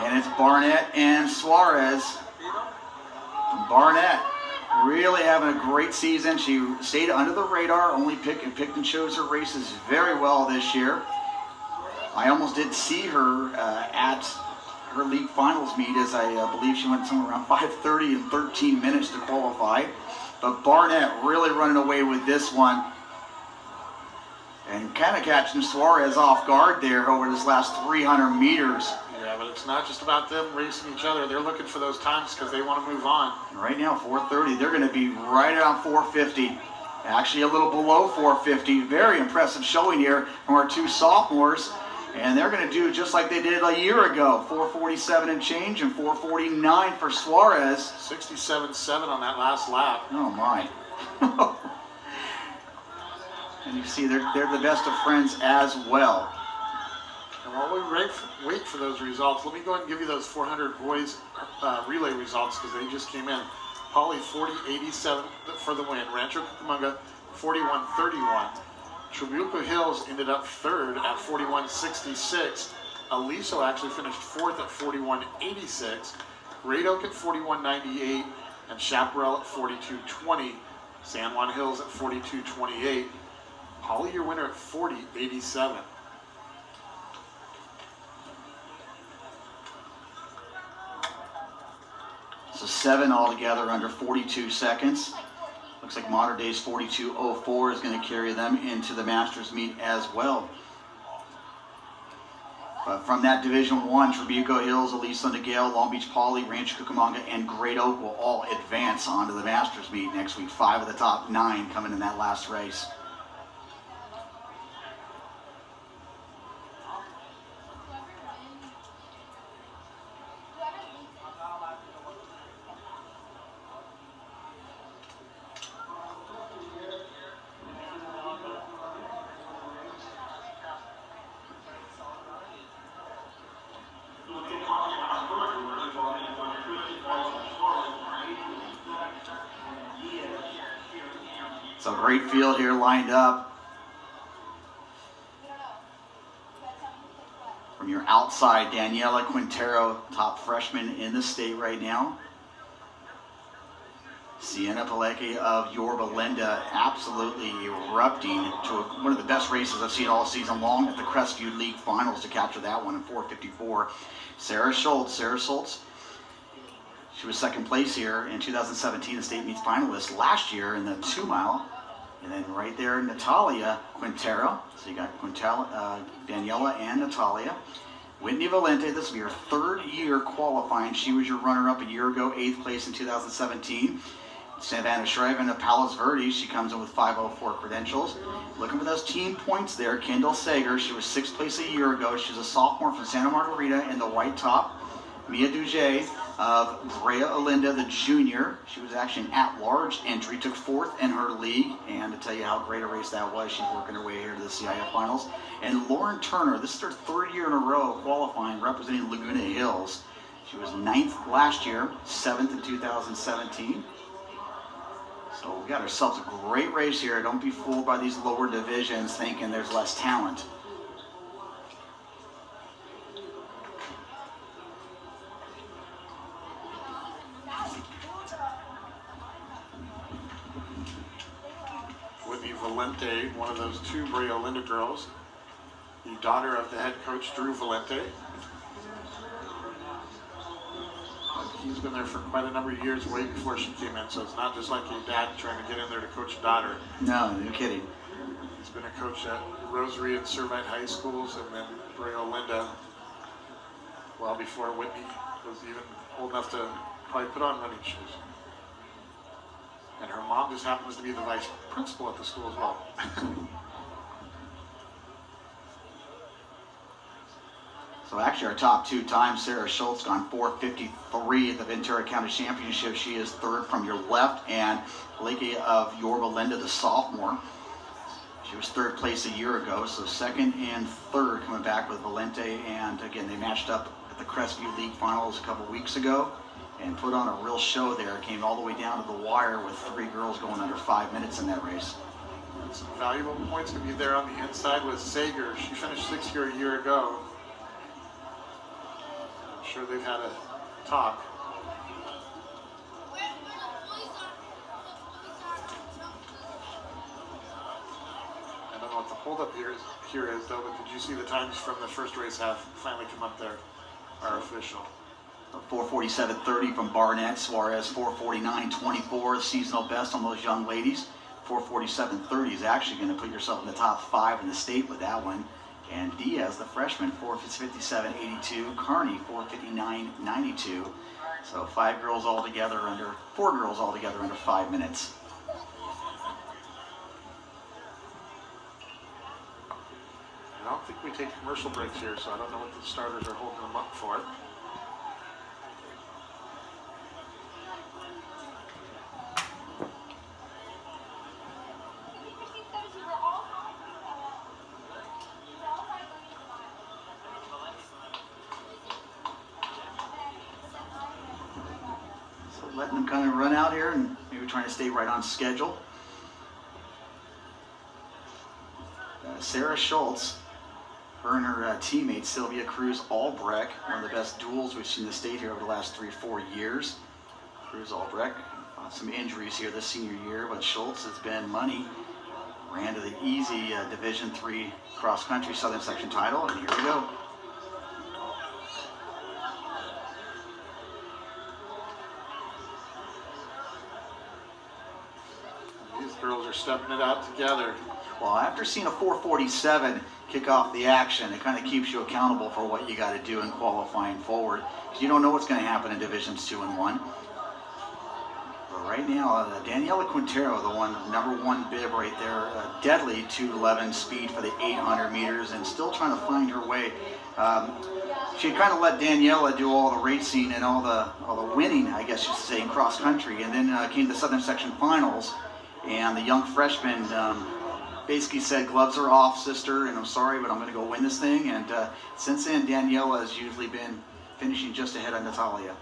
And it's Barnett and Suarez. Barnett really having a great season. She stayed under the radar, only picked and chose her races very well this year. I almost didn't see her at her league finals meet, as I believe she went somewhere around 5:30 and 13 minutes to qualify. But Barnett really running away with this one. And kind of catching Suarez off guard there over this last 300 meters. Yeah, but it's not just about them racing each other. They're looking for those times because they want to move on. Right now, 4:30. They're going to be right around 4:50. Actually, a little below 4:50. Very impressive showing here from our 2 sophomores. And they're going to do just like they did a year ago. 4:47 and change, and 4:49 for Suarez. 67.7 on that last lap. Oh, my. And you see they're the best of friends as well. And while we wait for those results, let me go ahead and give you those 400 boys relay results because they just came in. Holly 40-87 for the win. Rancho Cucamonga 41-31. Trabuco Hills ended up third at 41-66. Aliso actually finished fourth at 41-86. Great Oak at 41-98. And Chaparral at 42-20. San Juan Hills at 42-28. Holly, your winner at 40-87. So 7 altogether under 42 seconds. Looks like Modern Day's 42.04 is going to carry them into the Masters meet as well. But from that Division 1, Trabuco Hills, Aliso Niguel, Long Beach Poly, Rancho Cucamonga, and Great Oak will all advance onto the Masters meet next week. 5 of the top 9 coming in that last race. So great field here lined up. From your outside, Daniela Quintero, top freshman in the state right now. Sienna Pilecki of Yorba Linda absolutely erupting to one of the best races I've seen all season long at the Crestview League Finals to capture that one in 4:54. Sarah Schultz, she was second place here in 2017, a state meets finalist last year in the 2 mile. And then right there, Natalia Quintero. So you got Daniela and Natalia. Whitney Valente, this will be her 3rd year qualifying. She was your runner-up a year ago, 8th place in 2017. Savannah Shriven of Palos Verdes, she comes in with 504 credentials. Looking for those team points there, Kendall Sager, she was 6th place a year ago. She's a sophomore from Santa Margarita in the white top. Mia Duge of Brea Olinda, the junior. She was actually an at-large entry, took 4th in her league. And to tell you how great a race that was, she's working her way here to the CIF Finals. And Lauren Turner, this is her 3rd year in a row qualifying, representing Laguna Hills. She was 9th last year, 7th in 2017. So we got ourselves a great race here. Don't be fooled by these lower divisions thinking there's less talent. Whitney Valente, one of those 2 Brea Olinda girls, the daughter of the head coach Drew Valente. He's been there for quite a number of years, way before she came in, so it's not just like your dad trying to get in there to coach a daughter. No, no kidding. He's been a coach at Rosary and Servite High Schools and then Brea Olinda well before Whitney was even old enough to probably put on running shoes. And her mom just happens to be the vice principal at the school as well. So actually our top 2 times, Sarah Schultz gone 4:53 at the Ventura County Championship. She is 3rd from your left, and Pilecki of Yorba Linda, the sophomore. She was 3rd place a year ago, so 2nd and 3rd coming back with Valente. And again, they matched up at the Crestview League Finals a couple weeks ago and put on a real show there. Came all the way down to the wire with 3 girls going under 5 minutes in that race. Some valuable points to be there on the inside with Sager. She finished 6th here a year ago. I'm sure they've had a talk. I don't know what the holdup here is though, but did you see the times from the first race have finally come up there? Are official. 4:47.30 from Barnett. Suarez 4:49.24, the seasonal best on those young ladies. 4:47.30 is actually going to put yourself in the top 5 in the state with that one. And Diaz, the freshman, 4:57.82. Carney 4:59.92. So 4 girls all together under 5 minutes. I don't think we take commercial breaks here, so I don't know what the starters are holding them up for. letting them kind of run out here and maybe trying to stay right on schedule. Sarah Schultz, her and her teammate Sylvia Cruz Albrecht, one of the best duels we've seen in the state here over the last 3-4 years. Cruz Albrecht fought some injuries here this senior year, but Schultz has been money. Ran to the easy Division III cross country Southern Section title, and here we go. These girls are stepping it out together. Well, after seeing a 4:47 kick off the action, it kind of keeps you accountable for what you got to do in qualifying forward. You don't know what's going to happen in Divisions 2 and 1. But right now, Daniela Quintero, the #1 bib right there, deadly 2:11 speed for the 800 meters, and still trying to find her way. She had kind of let Daniela do all the racing and all the winning, I guess you should say, in cross country, and then came the Southern Section finals, and the young freshman basically said, "Gloves are off, sister, and I'm sorry, but I'm going to go win this thing." And since then, Daniela has usually been finishing just ahead of Natalia.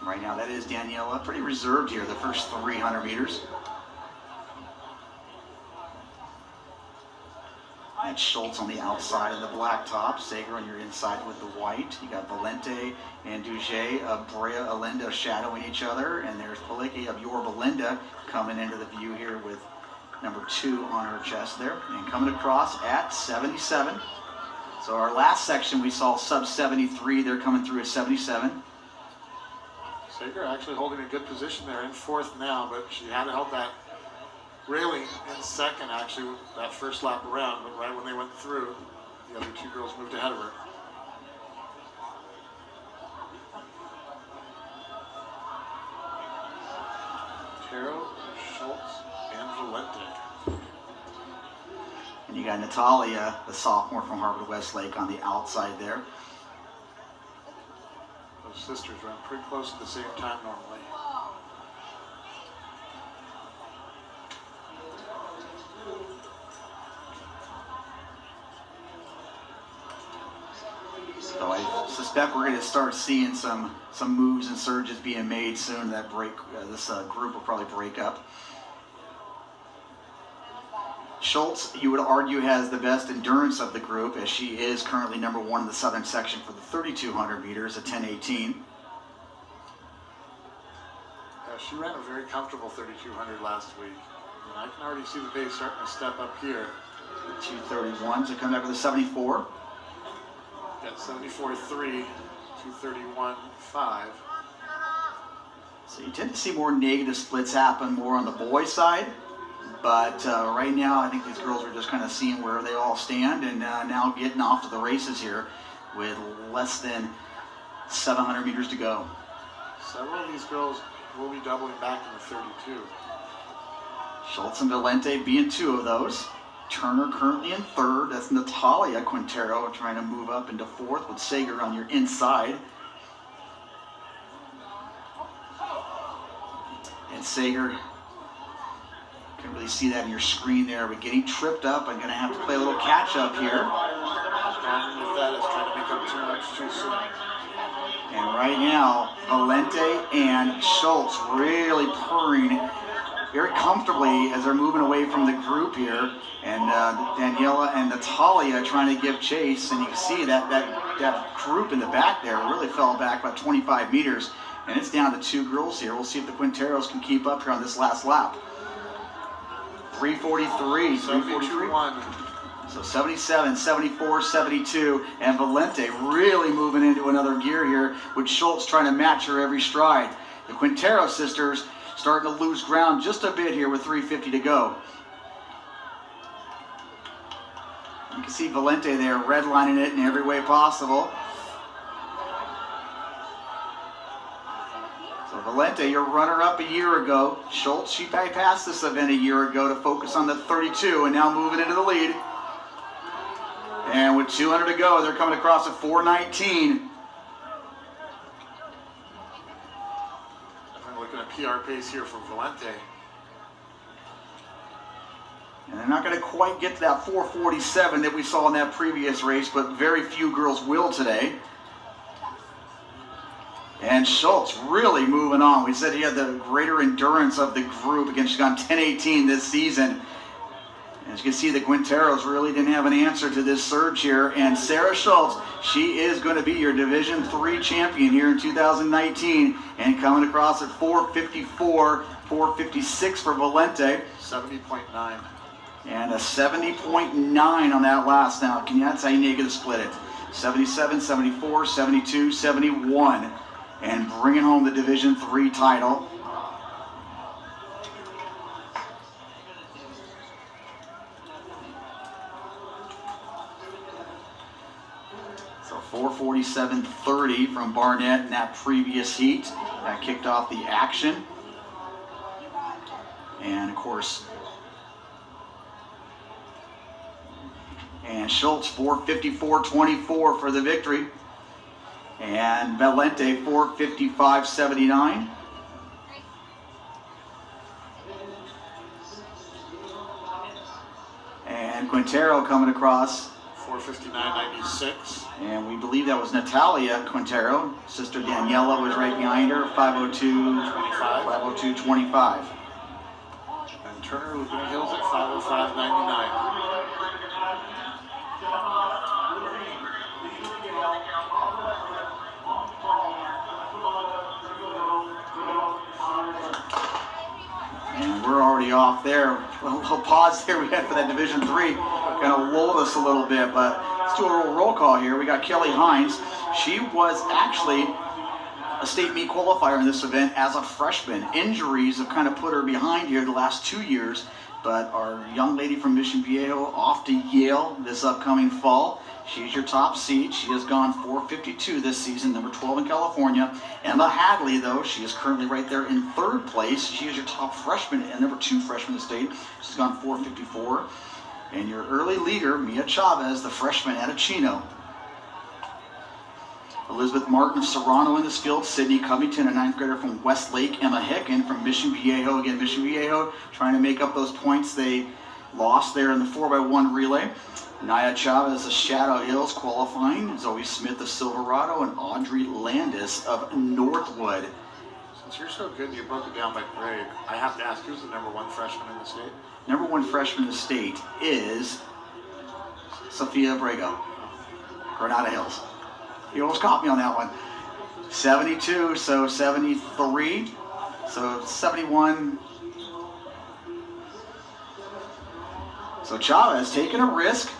Right now, that is Daniela, pretty reserved here, the first 300 meters. That's Schultz on the outside of the black top. Sager on your inside with the white. You got Valente and Duget of Brea Alinda shadowing each other. And there's Palicki of Yorba Linda coming into the view here with #2 on her chest there. And coming across at 77. So our last section we saw sub 73. They're coming through at 77. Sager actually holding a good position there in 4th now, but she had held that railing in 2nd, actually, that first lap around, but right when they went through, the other 2 girls moved ahead of her. Taro, Schultz, and Valente. And you got Natalia, the sophomore from Harvard Westlake, on the outside there. Those sisters run pretty close at the same time normally. So I suspect we're going to start seeing some moves and surges being made soon. That this group will probably break up. Schultz, you would argue, has the best endurance of the group, as she is currently #1 in the Southern Section for the 3,200 meters at 10:18. She ran a very comfortable 3,200 last week. And I can already see the pace starting to step up here. 2:31 to come back with a 74. Got 74.3, 2:31.5. So you tend to see more negative splits happen more on the boys' side. But right now, I think these girls are just kind of seeing where they all stand and now getting off to the races here with less than 700 meters to go. Several of these girls will be doubling back in the 32. Schultz and Valente being 2 of those. Turner currently in 3rd. That's Natalia Quintero trying to move up into 4th with Sager on your inside. And Sager, can really see that in your screen there, but getting tripped up. I'm going to have to play a little catch up here. And with that, is trying to make up too much too soon. And right now, Valente and Schultz really purring very comfortably as they're moving away from the group here. And Daniela and Natalia trying to give chase. And you can see that group in the back there really fell back about 25 meters. And it's down to 2 girls here. We'll see if the Quinteros can keep up here on this last lap. 3:43, 3:43. So 77, 74, 72, and Valente really moving into another gear here with Schultz trying to match her every stride. The Quintero sisters starting to lose ground just a bit here with 3:50 to go. You can see Valente there redlining it in every way possible. So Valente, your runner-up a year ago. Schultz, she bypassed this event a year ago to focus on the 32 and now moving into the lead. And with 200 to go, they're coming across at 4:19. I'm looking at PR pace here from Valente. And they're not going to quite get to that 4:47 that we saw in that previous race, but very few girls will today. And Schultz really moving on. We said he had the greater endurance of the group. Again, she's gone 10-18 this season. As you can see, the Quinteros really didn't have an answer to this surge here. And Sarah Schultz, she is going to be your Division III champion here in 2019. And coming across at 454, 456 for Valente. 70.9. And a 70.9 on that last. Now, that's how you negative split it. 77, 74, 72, 71. And bringing home the Division III title. So 447.30 from Barnett in that previous heat. That kicked off the action. And of course, and Schultz 454.24 for the victory. And Valente 455.79. And Quintero coming across 459.96. And we believe that was Natalia Quintero. Sister Daniela was right behind her, 502.25. And Turner Laguna Hills at 505.99. And we're already off there. A little pause there we had for that Division III. Kind of lulled us a little bit, but let's do a little roll call here. We got Kelly Hines. She was actually a state meet qualifier in this event as a freshman. Injuries have kind of put her behind here the last 2 years, but our young lady from Mission Viejo off to Yale this upcoming fall. She's your top seed. She has gone 452 this season, number 12 in California. Emma Hadley, though, she is currently right there in third place. She is your top freshman and number 2 freshman in the state. She's gone 454. And your early leader, Mia Chavez, the freshman out of Chino. Elizabeth Martin of Serrano in this field. Sydney Covington, a 9th grader from Westlake. Emma Hicken from Mission Viejo. Again, Mission Viejo trying to make up those points they lost there in the 4x1 relay. Naya Chavez of Shadow Hills qualifying. Zoe Smith of Silverado and Audrey Landis of Northwood. Since you're so good and you broke it down by grade, I have to ask, who's the number 1 freshman in the state? Number 1 freshman in the state is Sophia Abrego, Granada Hills. You almost caught me on that one. 72, so 73, so 71. So Chavez taking a risk.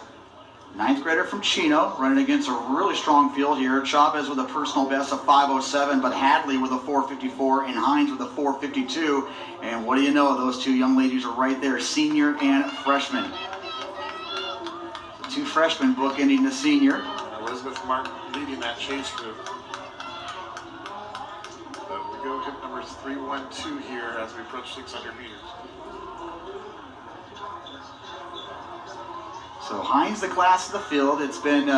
9th grader from Chino, running against a really strong field here. Chavez with a personal best of 507, but Hadley with a 454 and Hines with a 452. And what do you know, those 2 young ladies are right there, senior and freshman. The 2 freshmen bookending the senior. Elizabeth Martin leading that chase group. But we go hit numbers 312 here as we approach 600 meters. So Hines, the class of the field. It's been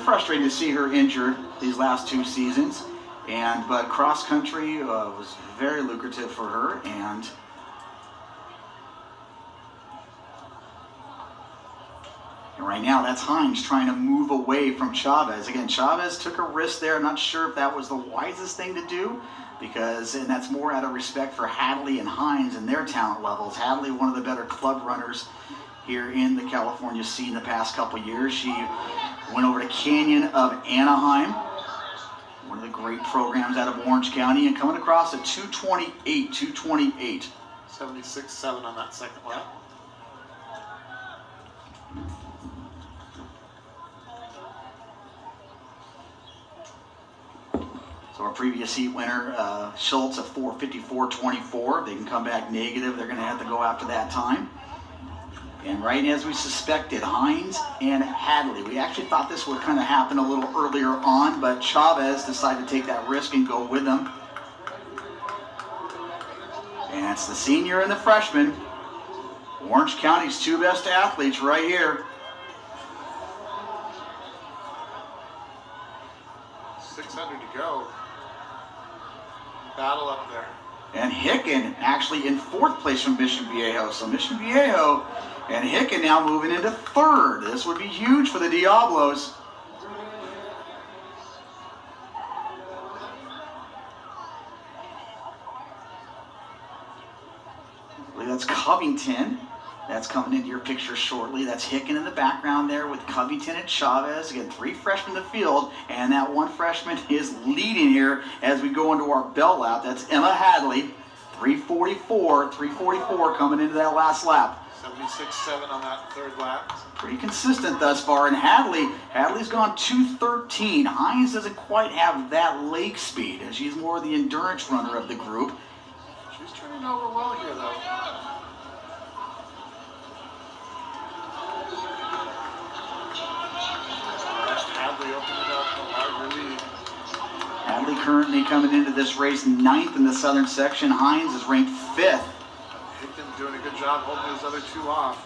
frustrating to see her injured these last 2 seasons, but cross country was very lucrative for her. And right now, that's Hines trying to move away from Chavez. Again, Chavez took a risk there. I'm not sure if that was the wisest thing to do, and that's more out of respect for Hadley and Hines and their talent levels. Hadley, one of the better club runners here in the California scene the past couple years. She went over to Canyon of Anaheim, one of the great programs out of Orange County, and coming across at 228. 76.7 on that second lap. So our previous heat winner, Schultz, at 454.24. They can come back negative. They're going to have to go after that time. And right as we suspected, Hines and Hadley. We actually thought this would kind of happen a little earlier on, but Chavez decided to take that risk and go with them. And it's the senior and the freshman. Orange County's 2 best athletes right here. 600 to go. Battle up there. And Hicken actually in 4th place from Mission Viejo. So Mission Viejo and Hicken now moving into 3rd. This would be huge for the Diablos. Covington. That's coming into your picture shortly. That's Hicken in the background there with Covington and Chavez. Again, 3 freshmen in the field, and that one freshman is leading here as we go into our bell lap. That's Emma Hadley, 344 coming into that last lap. 76.7 on that third lap. Pretty consistent thus far, and Hadley's gone 213. Hines doesn't quite have that lake speed, and she's more the endurance runner of the group. She's turning over well here, though. Hadley opened it up, a larger lead. Hadley currently coming into this race 9th in the southern section. Hines is ranked 5th. Hicken doing a good job holding those other 2 off.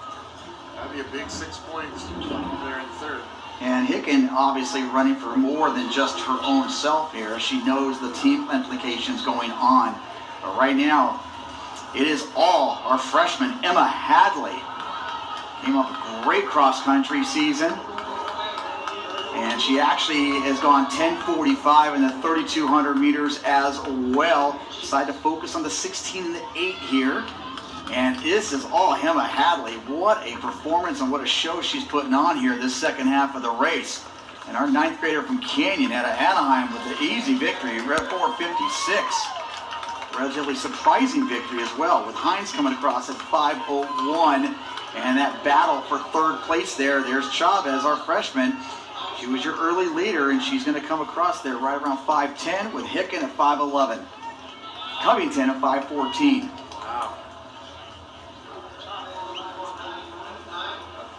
That'd be a big 6 points there in third. And Hicken obviously running for more than just her own self here. She knows the team implications going on. But right now, it is all our freshman, Emma Hadley. Came up with a great cross-country season. And she actually has gone 10:45 in the 3,200 meters as well. Decided to focus on the 16 and the 8 here. And this is all Emma Hadley. What a performance and what a show she's putting on here this second half of the race. And our 9th grader from Canyon out of Anaheim with the easy victory, Rev 456. Relatively surprising victory as well, with Hines coming across at 5:01. And that battle for 3rd place there's Chavez, our freshman. She was your early leader, and she's going to come across there right around 5:10 with Hicken at 5:11. Covington at 5:14. Wow.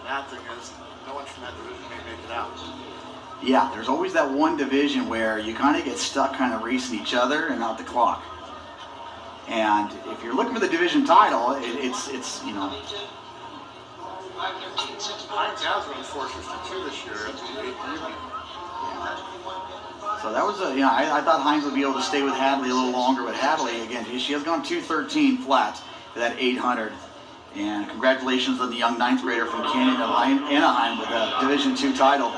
Bad thing is, no one from that division may make it out. Yeah, there's always that one division where you kind of get stuck kind of racing each other and out the clock. And if you're looking for the division title, it's you know. Hines has run 4:52 this year at the 8th evening. So that was I thought Hines would be able to stay with Hadley a little longer, but Hadley, again, she has gone 213 flat for that 800. And congratulations to the young 9th grader from Canyon of Anaheim with a Division II title.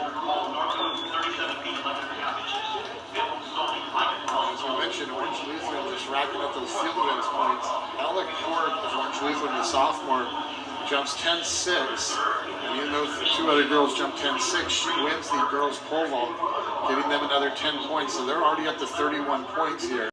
As we mentioned, Orange Lutheran just racking up those field events points. Alec Ford of Orange Lutheran, the sophomore, jumps 10.6. And even though the 2 other girls jump 10.6, she wins the girls pole vault, giving them another 10 points. So they're already up to 31 points here.